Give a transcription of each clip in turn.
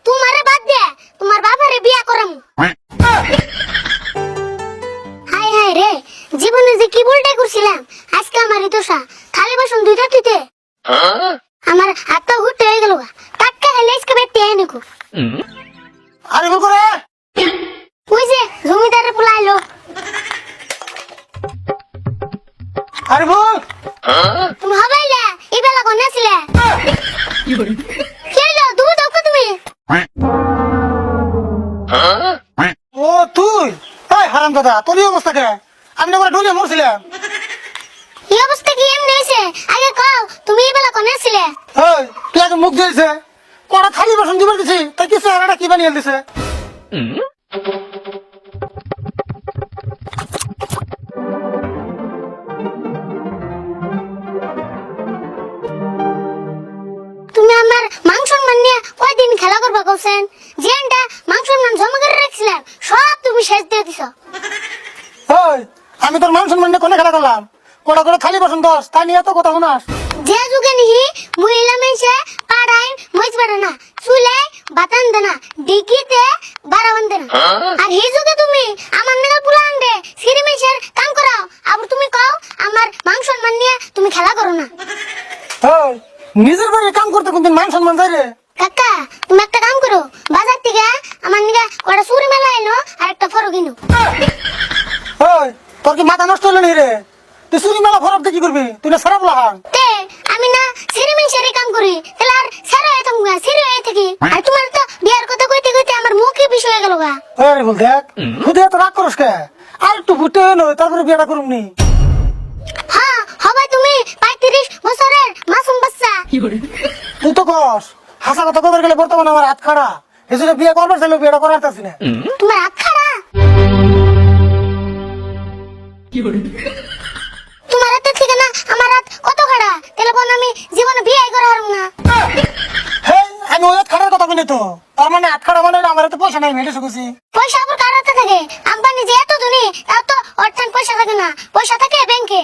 তোমারে বাদ দে তোমার বাবারে বিয়া করাম। হাই হাই রে, জীবনে যে কি ভুলটা করছিলাম, আজকে আমারই দোষা। খালি বাসন দুইটা তুইতে আমার হাতটা হুটে হয়ে গেল। টাটকা হেলে আজকে বেটে এনেকো। আরে বল করে ওই যে জমিদারের পোলা আইলো। আরে বল তুমি হবাইলে এই বেলা কোনে ছিলে? কে এলো? তুমি দাও তুমি। ও তুই এই হারাম দাদা, তোর এই অবস্থা কে? আমি না করে ডুবে মরছিলাম। এই অবস্থা কি এমনি হইছে? আগে কও তুমি এই বেলা কোনে ছিলে? এই তুই আগে মুখ দিয়েছে কটা থালি বাসন দিবার দিছি, তাই কিছু আরেকটা কি বানিয়ে দিছে। তুমি আমার মাংস মান নিয়ে কয়দিন খেলা করবা কইছেন? যেনটা মাংস মান জমা করে রাখছিলাম সব তুমি শেষ দিয়ে দিছো। এই আমি তোর মান সম্মান নিয়ে কোনে খেলা করলাম? কটা করে থালি বাসন দশ, তাই নিয়ে তো কথা শোনাস। যে যুগে নিহি মহিলা মেয়েছে পাড়ায় মহিষ বাড়ে না, চুলে বাতান দে না, ডিকিতে বাড়াবান দে না। আর এই যুগে তুমি আমার নাগাল পুলা আনবে সিঁড়ি মেয়েছের কাম করাও, আবার তুমি কও আমার মাংস মান নিয়ে তুমি খেলা করো না। এই নিজের বাড়ির কাম করতে কোনদিন মান সম্মান যায় রে? কাকা তুমি একটা কাম করো, বাজার থেকে আমার নিগা কটা চুরি মেলা এনো আর একটা ফরো কিনো। এই তোর কি মাথা নষ্ট হলো নি রে? তুই চুরি মেলা ফরক দিয়ে কি করবি? তুই না সারা বলা হান। তে আমি না সিঁড়ি মেয়েছের কাম করি, তাহলে আর সারা হয়ে থাকুক না, সিঁড়ি হয়ে থাকি। আর তোমার তো বিয়ার কথা কইতে কইতে আমার মুখে বিষ হয়ে গেল গা। এই বল দেখ খুদে এত রাগ করস কে? আর একটু ফুটে নয় তারপরে বিয়েটা করুম নি। হ্যাঁ হবে তুমি 35 বছরের মাসুম বাচ্চা। তুই তো কস হাসা কথা কবার গেলে বর্তমানে আমার হাত খাড়া, এই জন্য বিয়ে করবার চাইলেও বিয়েটা করার চাচ্ছি না। তোমার হাত খাড়া? তোমার হাতের থেকে না আমার হাত কত খাড়া, তাহলে বোন আমি জীবনে বিয়ে করা হারুম না। হ্যাঁ আমি ওই হাত খাড়ার কথা বলি তো, তার মানে হাত খাড়া মানে আমার হাতে পয়সা নাই, মেটে শুকুছি। পয়সা আবার কার হাতে থাকে? আম্বানি যে এত ধনী তাও তো অর্থান পয়সা থাকে না, পয়সা থাকে ব্যাংকে।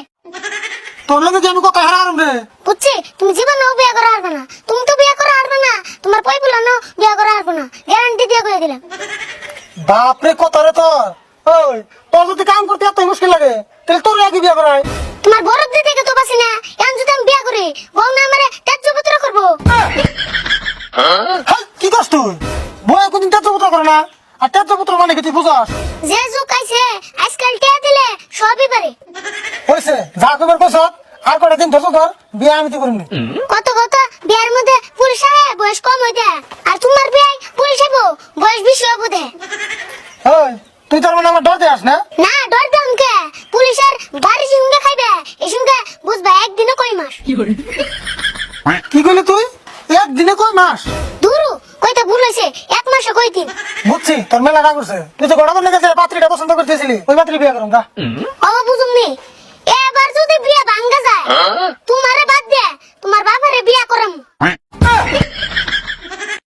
তোর লগে যে আমি কথা হারাম রে। বুঝছি তুমি জীবনেও বিয়ে করা হারবে না, তুমি তো বিয়ে করা হারবে না, তোমার পয় বুলানো বিয়ে করা হারবে না, গ্যারান্টি দিয়ে কয়ে দিলাম। বাপরে কত রে তোর। ওই তোর যদি কাম করতে এত মুশকিল লাগে তাহলে তোর আগে বিয়ে করাই। তোমার বরফ দিতে তো বাসি না, এখন যদি আমি বিয়ে করি বউ না আমারে ত্যায্যপুত্র করবো। হ্যাঁ কি করছ তুই? বউ কোনদিন ত্যায্যপুত্র করে না, আর ত্যায্যপুত্র মানে কি তুই বুঝাস? যে যুগ আইছে আজকাল টিয়া দিলে সবই পারে। হয়েছে যা কবার কইছ, আর কটা দিন ধরছো ধর, বিয়ে আমি তো করিনি। কত কত বিয়ার মধ্যে পুলিশ আয় বয়স কম হয়ে দেয়, আর তোমার বিয়ে পুলিশ হইব বয়স বেশি হইব দে। ওই তুই তার মানে আমার ডর দেয়াস না? না ডর দাম কে, পুলিশের বাড়ি সঙ্গে খাইবে এই সঙ্গে বুঝবা একদিনে কই মাস। কি কইলি তুই? একদিনে কয় মাস? দূরু কইতে ভুল হইছে, এক মাসে কই দিন। বুঝছি তোর মেলা রাগ করছে। তুই তো গড়া বললে গেছে পাত্রীটা পছন্দ করতেছিলি, ওই পাত্রী বিয়ে করুন গা। বাবা বুঝুমনি এবার যদি বিয়ে ভাঙ্গা যায় তোমারে বাদ দে তোমার বাবারে বিয়া করাম।